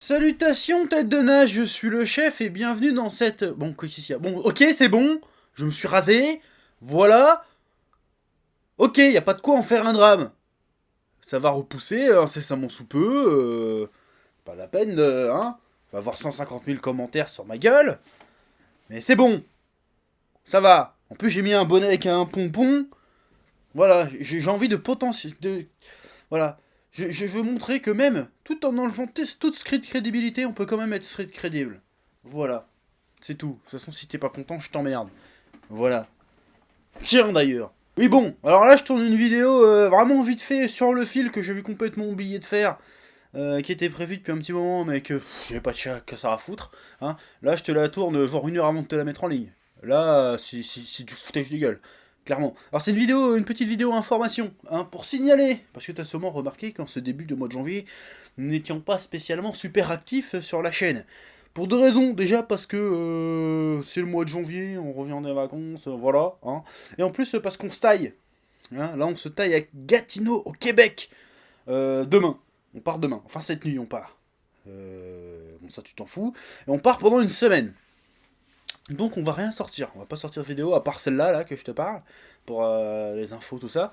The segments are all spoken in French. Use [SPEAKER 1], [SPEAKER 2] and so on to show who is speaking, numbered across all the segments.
[SPEAKER 1] Salutations tête de nage, je suis le chef et bienvenue dans cette... Bon, qu'est-ce qu'il y a? Bon, ok, c'est bon, je me suis rasé, voilà. Ok, y a pas de quoi en faire un drame. Ça va repousser incessamment sous peu, pas la peine de... Hein, on va avoir 150 000 commentaires sur ma gueule. Mais c'est bon, ça va. En plus j'ai mis un bonnet avec un pompon. Voilà, j'ai envie de potentiel... Voilà. Je veux montrer que même, tout en enlevant toute street crédibilité, on peut quand même être street crédible. Voilà. C'est tout. De toute façon, si t'es pas content, je t'emmerde. Voilà. Tiens d'ailleurs. Oui bon, alors là je tourne une vidéo vraiment vite fait sur le fil que j'ai vu complètement oublié de faire. Qui était prévu depuis un petit moment mais que j'avais pas de chat que ça à foutre. Hein. Là je te la tourne genre une heure avant de te la mettre en ligne. Là c'est du foutage de gueule. Clairement. Alors c'est une petite vidéo information, hein, pour signaler, parce que t'as sûrement remarqué qu'en ce début de mois de janvier, nous n'étions pas spécialement super actifs sur la chaîne. Pour deux raisons, déjà parce que c'est le mois de janvier, on revient des vacances, voilà. Hein. Et en plus parce qu'on se taille. Hein, là on se taille à Gatineau, au Québec. Demain. On part demain. Enfin cette nuit on part. Bon ça tu t'en fous. Et on part pendant une semaine. Donc on va rien sortir, on va pas sortir de vidéo à part celle-là là, que je te parle, pour les infos, tout ça.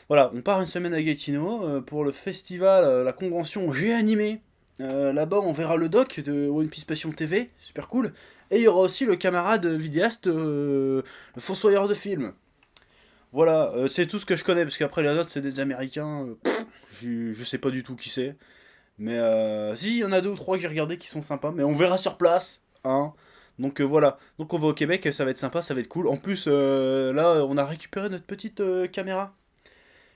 [SPEAKER 1] Voilà, on part une semaine à Gatineau pour le festival, la convention J'ai animé. Là-bas on verra le doc de One Piece Passion TV, super cool. Et il y aura aussi le camarade vidéaste, le fossoyeur de film. Voilà, c'est tout ce que je connais, parce qu'après les autres c'est des Américains, je sais pas du tout qui c'est. Mais si, il y en a deux ou trois que j'ai regardé qui sont sympas, mais on verra sur place, hein. Donc voilà, donc on va au Québec, ça va être sympa, ça va être cool. En plus, là, on a récupéré notre petite caméra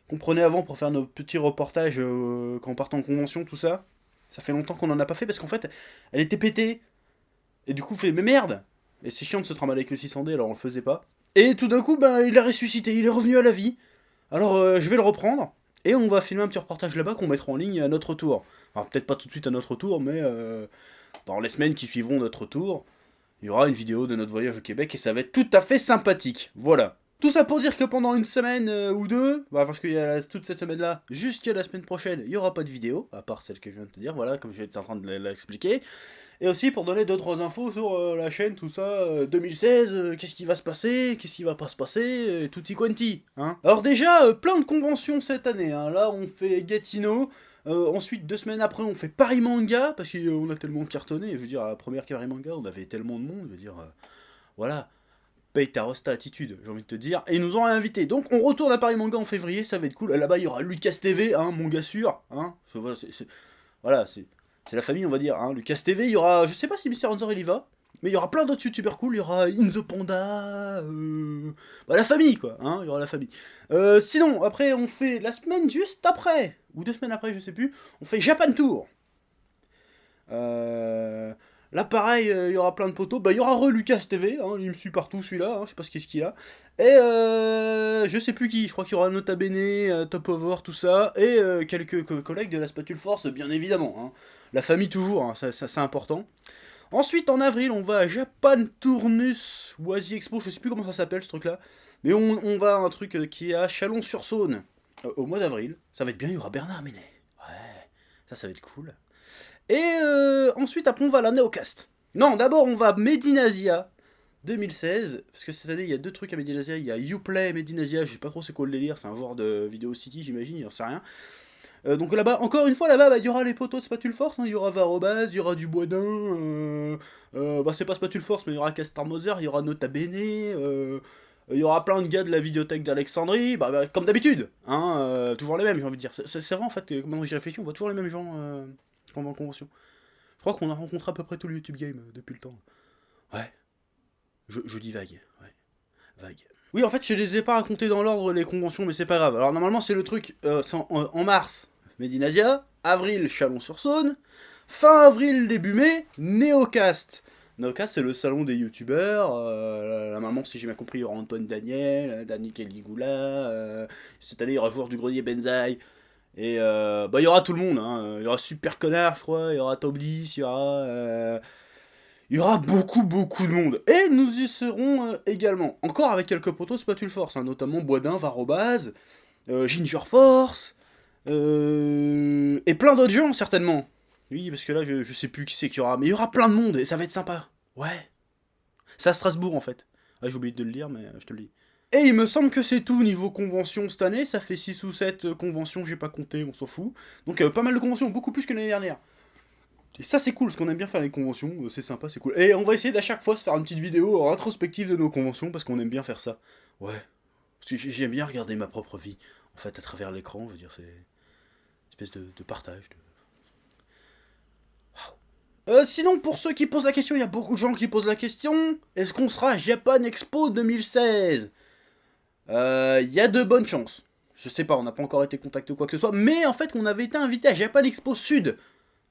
[SPEAKER 1] qu'on prenait avant pour faire nos petits reportages quand on partait en convention, tout ça. Ça fait longtemps qu'on en a pas fait parce qu'en fait, elle était pétée. Et du coup, on fait, mais merde. Et c'est chiant de se trimballer avec le 600D, alors on le faisait pas. Et tout d'un coup, ben, il a ressuscité, il est revenu à la vie. Alors je vais le reprendre, et on va filmer un petit reportage là-bas qu'on mettra en ligne à notre tour. Alors peut-être pas tout de suite à notre tour, mais dans les semaines qui suivront notre tour, il y aura une vidéo de notre voyage au Québec et ça va être tout à fait sympathique. Voilà. Tout ça pour dire que pendant une semaine ou deux, bah parce qu'il y a toute cette semaine-là, jusqu'à la semaine prochaine, il n'y aura pas de vidéo, à part celle que je viens de te dire, voilà, comme j'étais en train de l'expliquer. Et aussi pour donner d'autres infos sur la chaîne, tout ça, 2016, qu'est-ce qui va se passer, qu'est-ce qui va pas se passer, tutti quanti. Hein. Alors déjà, plein de conventions cette année. Hein. Là, on fait Gatineau. Ensuite, 2 semaines après, on fait Paris Manga, parce qu'on a tellement cartonné. Je veux dire, à la première Paris Manga, on avait tellement de monde. Je veux dire, voilà, paye ta rosta attitude, j'ai envie de te dire. Et ils nous ont invités. Donc, on retourne à Paris Manga en février, ça va être cool. Là-bas, il y aura Lucas TV, hein, manga sûr. Hein. Voilà, c'est la famille, on va dire. Hein. Lucas TV, il y aura, je sais pas si Mister Hanzor il y va, mais il y aura plein d'autres youtubeurs cool. Il y aura In the Panda, bah, la famille quoi. Hein, il y aura la famille. Sinon, après, on fait la semaine juste après, ou 2 semaines après, je sais plus, on fait Japan Tour. Là, pareil, il y aura plein de potos. Bah, il y aura Lucas TV, hein, il me suit partout celui-là, hein, je sais pas ce qu'il a. Et je sais plus qui, je crois qu'il y aura Nota Bene, Top Over, tout ça, et quelques collègues de la Spatule Force, bien évidemment. Hein. La famille toujours, hein, ça c'est important. Ensuite, en avril, on va à Japan Tournus Oasis Expo, je sais plus comment ça s'appelle ce truc-là. Mais on va à un truc qui est à Chalon-sur-Saône, au mois d'avril. Ça va être bien, il y aura Bernard Ménet. Ouais, ça va être cool. Et ensuite, après, on va à la Neocast. Non, d'abord, on va à Medinasia 2016. Parce que cette année, il y a deux trucs à Medinasia. Il y a Uplay et Medinasia. Je sais pas trop c'est quoi le délire. C'est un genre de Video City, j'imagine. J'en sais rien. Donc là-bas, encore une fois, là-bas, bah, il y aura les poteaux de Spatule Force. Hein, il y aura Varobaz, il y aura Duboisdin. Bah, c'est pas Spatule Force, mais il y aura Castor Moser, il y aura Nota Bene. Il y aura plein de gars de la vidéothèque d'Alexandrie, comme d'habitude, hein, toujours les mêmes, j'ai envie de dire. C'est vrai en fait, maintenant que j'y réfléchis, on voit toujours les mêmes gens quand on va en convention. Je crois qu'on a rencontré à peu près tout le YouTube Game depuis le temps. Ouais, je dis vague, ouais, vague. Oui, en fait, je les ai pas racontés dans l'ordre les conventions, mais c'est pas grave. Alors normalement, c'est le truc, c'est en mars, Medinasia, avril, Chalon-sur-Saône, fin avril, début mai, Neocast. Neocast, c'est le salon des youtubeurs. Normalement, si j'ai bien compris, il y aura Antoine Daniel, Danny Caligula. Cette année, il y aura joueur du grenier Benzaï. Et bah, il y aura tout le monde. Hein. Il y aura Super Connard, je crois. Il y aura Top 10. Il y aura beaucoup, beaucoup de monde. Et nous y serons également. Encore avec quelques potos de Spatule Force. Hein, notamment Boisdin, Varobaz, Ginger Force. Et plein d'autres gens, certainement. Oui, parce que là, je sais plus qui c'est qu'il y aura. Mais il y aura plein de monde et ça va être sympa. Ouais. C'est à Strasbourg, en fait. Ah, j'ai oublié de le dire, mais je te le dis. Et il me semble que c'est tout niveau convention cette année. Ça fait 6 ou 7 conventions, j'ai pas compté, on s'en fout. Donc pas mal de conventions, beaucoup plus que l'année dernière. Et ça c'est cool, parce qu'on aime bien faire les conventions, c'est sympa, c'est cool. Et on va essayer d'à chaque fois se faire une petite vidéo rétrospective de nos conventions, parce qu'on aime bien faire ça. Ouais. Parce que j'aime bien regarder ma propre vie, en fait, à travers l'écran, je veux dire, c'est une espèce de partage. Sinon, pour ceux qui posent la question, il y a beaucoup de gens qui posent la question. Est-ce qu'on sera à Japan Expo 2016 Il y a de bonnes chances. Je sais pas, on n'a pas encore été contacté ou quoi que ce soit, mais en fait, on avait été invité à Japan Expo Sud,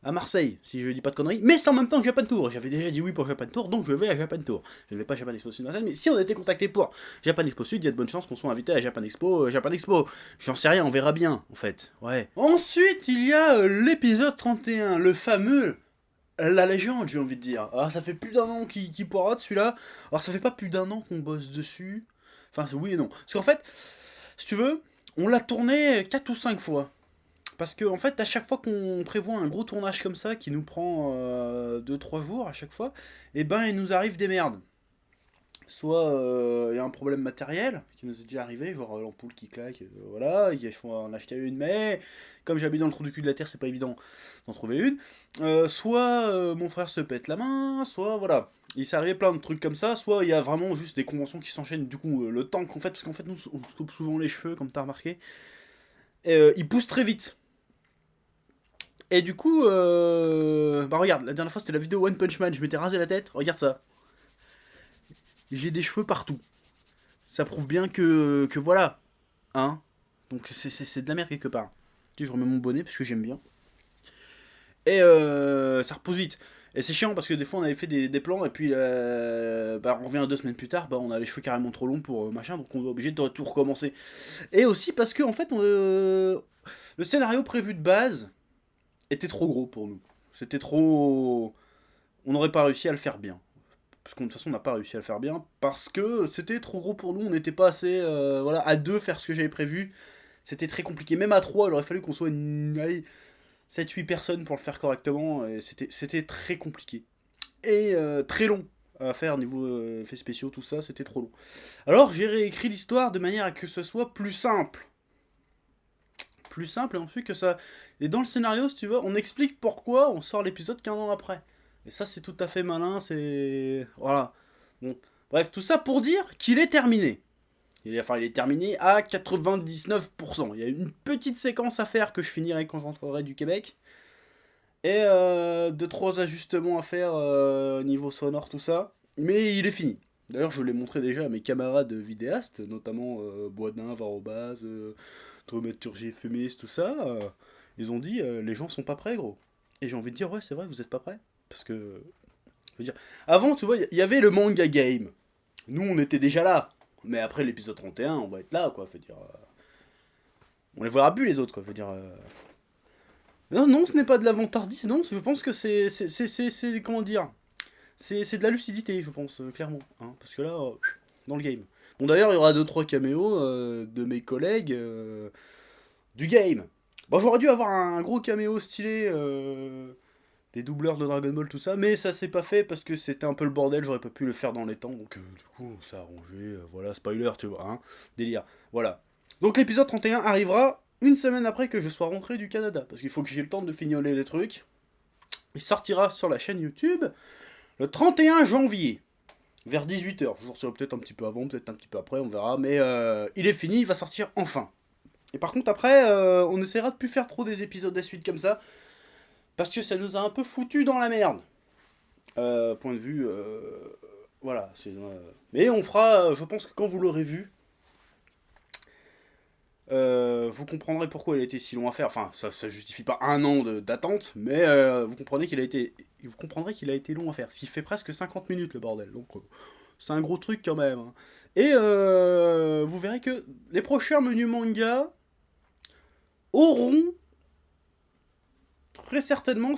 [SPEAKER 1] à Marseille, si je dis pas de conneries, mais c'est en même temps que Japan Tour. J'avais déjà dit oui pour Japan Tour, donc je vais à Japan Tour. Je ne vais pas à Japan Expo Sud Marseille, mais si on a été contacté pour Japan Expo Sud, il y a de bonnes chances qu'on soit invité à Japan Expo. Japan Expo, j'en sais rien, on verra bien, en fait. Ouais. Ensuite, il y a l'épisode 31, le fameux la légende, j'ai envie de dire. Alors, ça fait plus d'un an qu'il poirote celui-là. Alors, ça fait pas plus d'un an qu'on bosse dessus. Enfin, oui et non. Parce qu'en fait, si tu veux, on l'a tourné 4 ou 5 fois. Parce que, en fait, à chaque fois qu'on prévoit un gros tournage comme ça, qui nous prend 2-3 jours à chaque fois, et ben, il nous arrive des merdes. Soit il y a un problème matériel qui nous est déjà arrivé, genre l'ampoule qui claque, voilà, il faut en acheter une, mais comme j'habite dans le trou du cul de la terre, c'est pas évident d'en trouver une. Soit mon frère se pète la main, soit voilà. Il s'est arrivé plein de trucs comme ça, soit il y a vraiment juste des conventions qui s'enchaînent, du coup le temps qu'on fait, parce qu'en fait nous on se coupe souvent les cheveux, comme t'as remarqué, et ils poussent très vite. Et du coup, bah regarde, la dernière fois c'était la vidéo One Punch Man, je m'étais rasé la tête, regarde ça. J'ai des cheveux partout. Ça prouve bien que voilà, hein. Donc c'est de la merde quelque part. Tu sais, je remets mon bonnet parce que j'aime bien. Et ça repousse vite. Et c'est chiant parce que des fois on avait fait des plans et puis bah, on revient 2 semaines plus tard, bah, on a les cheveux carrément trop longs pour machin, donc on est obligé de tout recommencer. Et aussi parce que en fait le scénario prévu de base était trop gros pour nous. C'était trop... On n'aurait pas réussi à le faire bien. Parce que de toute façon on n'a pas réussi à le faire bien parce que c'était trop gros pour nous, on n'était pas assez voilà, à deux faire ce que j'avais prévu. C'était très compliqué, même à trois il aurait fallu qu'on soit allez, 7-8 personnes pour le faire correctement, et c'était très compliqué. Et très long à faire niveau effets spéciaux, tout ça, c'était trop long. Alors j'ai réécrit l'histoire de manière à que ce soit plus simple. Plus simple, et ensuite que ça... Et dans le scénario, si tu veux, on explique pourquoi on sort l'épisode qu'un an après. Et ça, c'est tout à fait malin, c'est... Voilà. Bon. Bref, tout ça pour dire qu'il est terminé. Il est terminé à 99%. Il y a une petite séquence à faire que je finirai quand j'entrerai du Québec. Et 2-3 ajustements à faire niveau sonore, tout ça. Mais il est fini. D'ailleurs, je l'ai montré déjà à mes camarades vidéastes, notamment Boisdin, Varobaz, Dramaturgie Fumiste, tout ça. Ils ont dit, les gens sont pas prêts, gros. Et j'ai envie de dire, ouais, c'est vrai, vous êtes pas prêts. Parce que, je veux dire, avant, tu vois, il y avait le manga game. Nous, on était déjà là. Mais après l'épisode 31, on va être là, quoi. Faut dire, on les verra plus, les autres, quoi. Faut dire, non, non, ce n'est pas de la vantardise, non. Je pense que c'est comment dire, c'est de la lucidité, je pense, clairement. Hein, parce que là, dans le game. Bon, d'ailleurs, il y aura 2-3 caméos de mes collègues du game. Bon, j'aurais dû avoir un gros caméo stylé, des doubleurs de Dragon Ball, tout ça, mais ça s'est pas fait parce que c'était un peu le bordel, j'aurais pas pu le faire dans les temps, donc du coup, ça a arrangé, voilà, spoiler, tu vois, hein, délire. Voilà. Donc l'épisode 31 arrivera une semaine après que je sois rentré du Canada, parce qu'il faut que j'ai le temps de fignoler les trucs. Il sortira sur la chaîne YouTube le 31 janvier, vers 18h. Je vous sortirai peut-être un petit peu avant, peut-être un petit peu après, on verra, mais il est fini, il va sortir enfin. Et par contre, après, on essaiera de plus faire trop des épisodes à suite comme ça, parce que ça nous a un peu foutu dans la merde. Point de vue... voilà. Mais on fera... je pense que quand vous l'aurez vu, vous comprendrez pourquoi il a été si long à faire. Enfin, ça justifie pas un an d'attente, mais vous comprendrez qu'il a été long à faire. Ce qui fait presque 50 minutes, le bordel. Donc, c'est un gros truc quand même. Hein. Et vous verrez que les prochains menus manga auront très certainement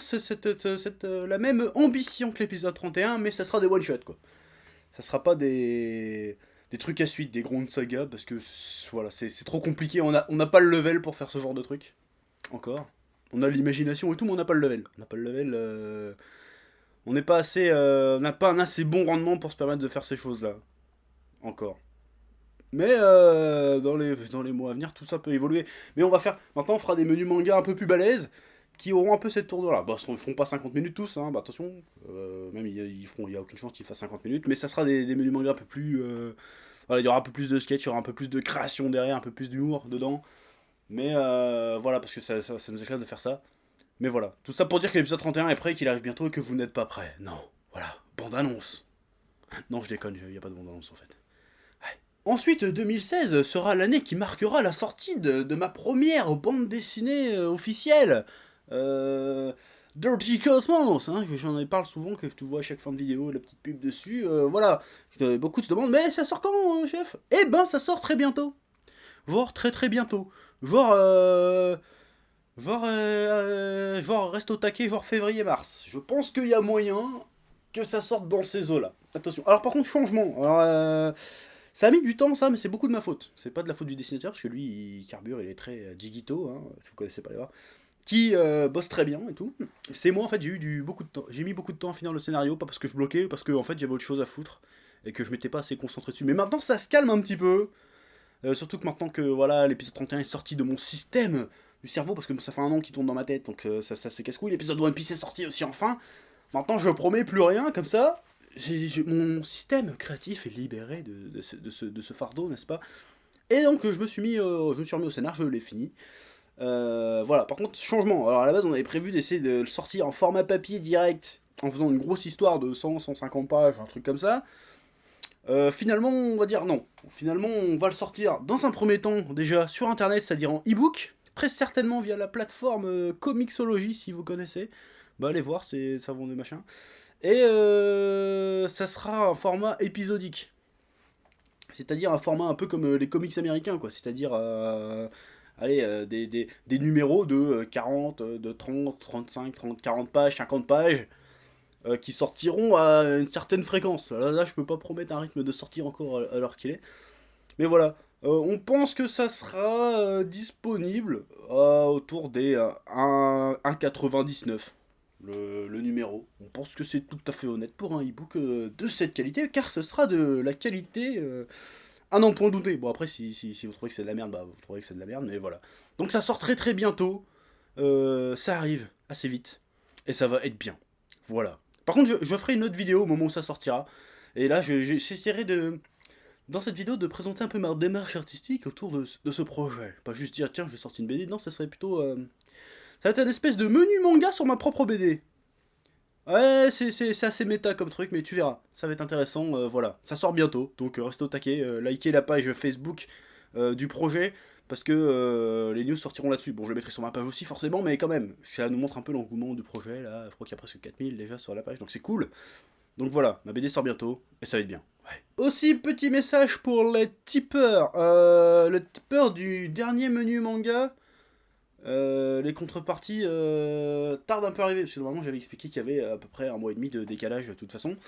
[SPEAKER 1] la même ambition que l'épisode 31, mais ça sera des one-shots, quoi. Ça sera pas des trucs à suite, des grandes sagas, parce que voilà, c'est trop compliqué, on n'a pas le level pour faire ce genre de truc. Encore. On a l'imagination et tout, mais on n'a pas le level. On n'a pas le level... On n'est pas assez... on n'a pas un assez bon rendement pour se permettre de faire ces choses-là. Encore. Mais dans les mois à venir, tout ça peut évoluer. Mais on va faire... Maintenant, on fera des menus manga un peu plus balèzes, qui auront un peu cette tournure-là. Bah, ils ne feront pas 50 minutes tous, hein, bah attention. Même, il n'y a aucune chance qu'ils fassent 50 minutes. Mais ça sera des menus manga un peu plus... voilà, il y aura un peu plus de sketch, il y aura un peu plus de création derrière, un peu plus d'humour dedans. Mais voilà, parce que ça nous éclate de faire ça. Mais voilà, tout ça pour dire que l'épisode 31 est prêt, qu'il arrive bientôt et que vous n'êtes pas prêts. Non, voilà, bande-annonce. Non, je déconne, il n'y a pas de bande-annonce en fait. Ouais. Ensuite, 2016 sera l'année qui marquera la sortie de ma première bande dessinée officielle. Dirty Cosmos, hein, que j'en parle souvent, que tu vois à chaque fin de vidéo, la petite pub dessus. Voilà, beaucoup se demandent, mais ça sort quand, chef? Eh ben, ça sort très bientôt. Genre très bientôt. Genre... genre reste au taquet, genre février-mars. Je pense qu'il y a moyen que ça sorte dans ces eaux-là. Attention. Alors par contre, changement. Alors, ça a mis du temps ça, mais c'est beaucoup de ma faute. C'est pas de la faute du dessinateur, parce que lui, il carbure, il est très digito, hein, si vous connaissez pas les voir. Qui bosse très bien et tout. C'est moi en fait, j'ai eu beaucoup de temps. J'ai mis beaucoup de temps à finir le scénario, pas parce que je bloquais, parce que en fait j'avais autre chose à foutre. Et que je m'étais pas assez concentré dessus. Mais maintenant ça se calme un petit peu. Surtout que maintenant que voilà, l'épisode 31 est sorti de mon système du cerveau, parce que ça fait un an qu'il tourne dans ma tête, donc ça c'est casse-couille. L'épisode One Piece est sorti aussi enfin. Maintenant je promets plus rien, comme ça, mon système créatif est libéré de ce fardeau, n'est-ce pas? Et donc je me suis remis au scénar, je l'ai fini. Voilà, par contre, changement. Alors à la base on avait prévu d'essayer de le sortir en format papier direct, en faisant une grosse histoire de 100-150 pages, un truc comme ça. Finalement, on va dire non. Finalement, on va le sortir dans un premier temps, déjà sur internet, c'est-à-dire en e-book, très certainement via la plateforme Comixology, si vous connaissez. Bah, allez voir, ça vend des machins. Et ça sera un format épisodique. C'est-à-dire un format un peu comme les comics américains, quoi. C'est-à-dire, allez, des numéros de 40, de 30, 35, 30, 40 pages, 50 pages. Qui sortiront à une certaine fréquence. Là, je peux pas promettre un rythme de sortie encore à l'heure qu'il est. Mais voilà, on pense que ça sera disponible autour des 1,99 le numéro. On pense que c'est tout à fait honnête pour un e-book de cette qualité, car ce sera de la qualité à n'en point douter. Bon, après, si vous trouvez que c'est de la merde, bah vous trouverez que c'est de la merde, mais voilà. Donc ça sort très bientôt. Ça arrive assez vite. Et ça va être bien. Voilà. Par contre, je ferai une autre vidéo au moment où ça sortira. Et là, j'essaierai dans cette vidéo de présenter un peu ma démarche artistique autour de ce projet. Pas juste dire, tiens, j'ai sorti une BD. Non, ça serait plutôt... ça va être une espèce de menu manga sur ma propre BD. Ouais, c'est assez méta comme truc, mais tu verras. Ça va être intéressant, voilà. Ça sort bientôt, donc restez au taquet. Likez la page Facebook du projet. Parce que les news sortiront là-dessus. Bon, je le mettrai sur ma page aussi, forcément, mais quand même, ça nous montre un peu l'engouement du projet, là. Je crois qu'il y a presque 4000 déjà sur la page, donc c'est cool. Donc voilà, ma BD sort bientôt, et ça va être bien. Ouais. Aussi, petit message pour les tipeurs. Le tipeur du dernier menu manga, les contreparties tardent un peu à arriver, parce que normalement j'avais expliqué qu'il y avait à peu près un mois et demi de décalage de toute façon.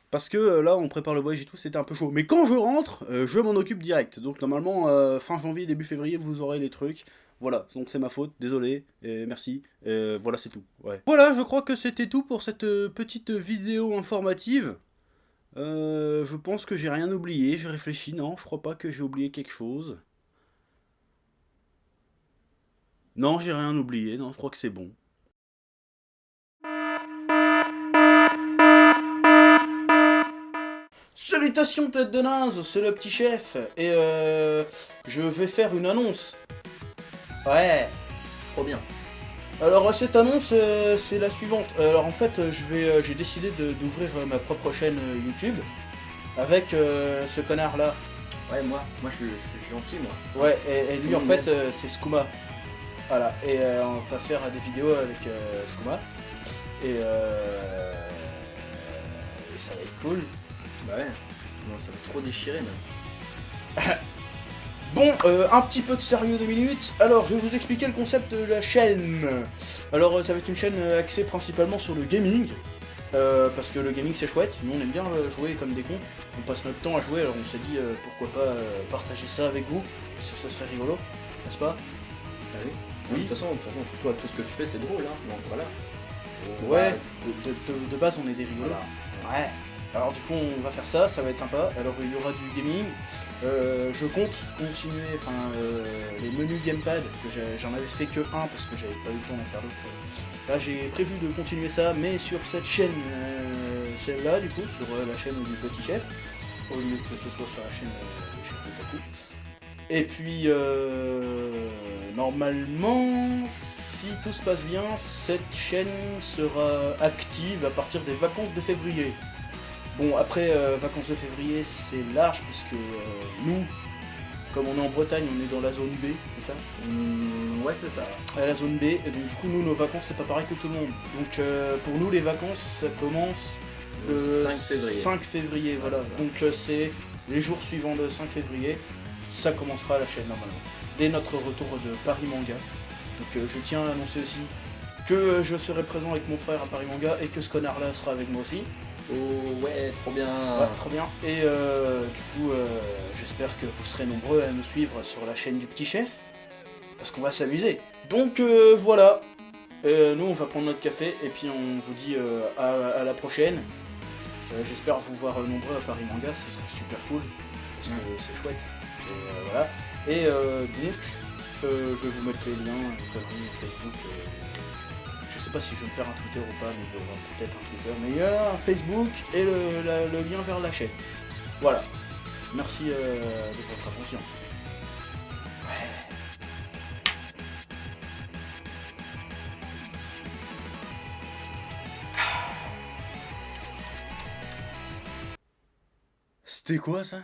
[SPEAKER 1] Parce que là, on prépare le voyage et tout, c'était un peu chaud. Mais quand je rentre, je m'en occupe direct. Donc normalement, fin janvier, début février, vous aurez les trucs. Voilà, donc c'est ma faute, désolé, et merci. Voilà, c'est tout. Ouais. Voilà, je crois que c'était tout pour cette petite vidéo informative. Je pense que j'ai rien oublié, j'ai réfléchi, non, je crois pas que j'ai oublié quelque chose. Non, j'ai rien oublié, non, je crois que c'est bon. Salutations tête de naze, c'est le petit chef, et je vais faire une annonce. Ouais, trop bien. Alors cette annonce, c'est la suivante. Alors en fait, j'ai décidé d'ouvrir ma propre chaîne YouTube avec ce connard là.
[SPEAKER 2] Ouais, moi je suis gentil, moi.
[SPEAKER 1] Ouais, et lui en fait, c'est Skouma. Voilà, et on va faire des vidéos avec Skouma. Et ça va être cool.
[SPEAKER 2] Bah ouais, non, ça va trop déchirer même.
[SPEAKER 1] Bon, un petit peu de sérieux 2 minutes. Alors, je vais vous expliquer le concept de la chaîne. Alors, ça va être une chaîne axée principalement sur le gaming. Parce que le gaming c'est chouette, nous on aime bien jouer comme des cons. On passe notre temps à jouer, alors on s'est dit pourquoi pas partager ça avec vous. Ça serait rigolo, n'est-ce pas?
[SPEAKER 2] Ah oui. De toute façon, toi, tout ce que tu fais, c'est drôle, hein. Donc voilà.
[SPEAKER 1] Ouais,
[SPEAKER 2] Bah,
[SPEAKER 1] de base on est des rigolos.
[SPEAKER 2] voilà.
[SPEAKER 1] Ouais. Alors du coup on va faire ça, ça va être sympa. Alors il y aura du gaming. Je compte continuer les menus gamepad, que j'en avais fait que un parce que j'avais pas eu le temps d'en faire d'autres. Là j'ai prévu de continuer ça, mais sur cette chaîne, celle-là du coup, sur la chaîne du Petit Chef, au lieu que ce soit sur la chaîne du Chef Otaku. Et puis normalement, si tout se passe bien, cette chaîne sera active à partir des vacances de février. Bon, après, vacances de février, c'est large, puisque nous, comme on est en Bretagne, on est dans la zone B, c'est ça?
[SPEAKER 2] Ouais, c'est ça.
[SPEAKER 1] À la zone B, et donc du coup, nous, nos vacances, c'est pas pareil que tout le monde. Donc pour nous, les vacances, ça commence
[SPEAKER 2] Le 5 février.
[SPEAKER 1] 5 février, voilà.
[SPEAKER 2] c'est ça.
[SPEAKER 1] Donc c'est les jours suivants le 5 février, ça commencera la chaîne normalement. Dès notre retour de Paris Manga. Donc je tiens à annoncer aussi que je serai présent avec mon frère à Paris Manga et que ce connard-là sera avec moi aussi.
[SPEAKER 2] Oh ouais, trop bien.
[SPEAKER 1] Ouais, trop bien. Et du coup, j'espère que vous serez nombreux à nous suivre sur la chaîne du Petit Chef, parce qu'on va s'amuser. Donc voilà, nous on va prendre notre café, et puis on vous dit à la prochaine. J'espère vous voir nombreux à Paris Manga, ce serait super cool, parce que c'est chouette. Et voilà. Et donc, je vais vous mettre les liens, les conneries, Facebook. Je sais pas si je vais me faire un Twitter ou pas, mais il y aura peut-être un Twitter. Mais il y a un Facebook et le lien vers la chaîne. Voilà. Merci de votre attention. C'était quoi ça?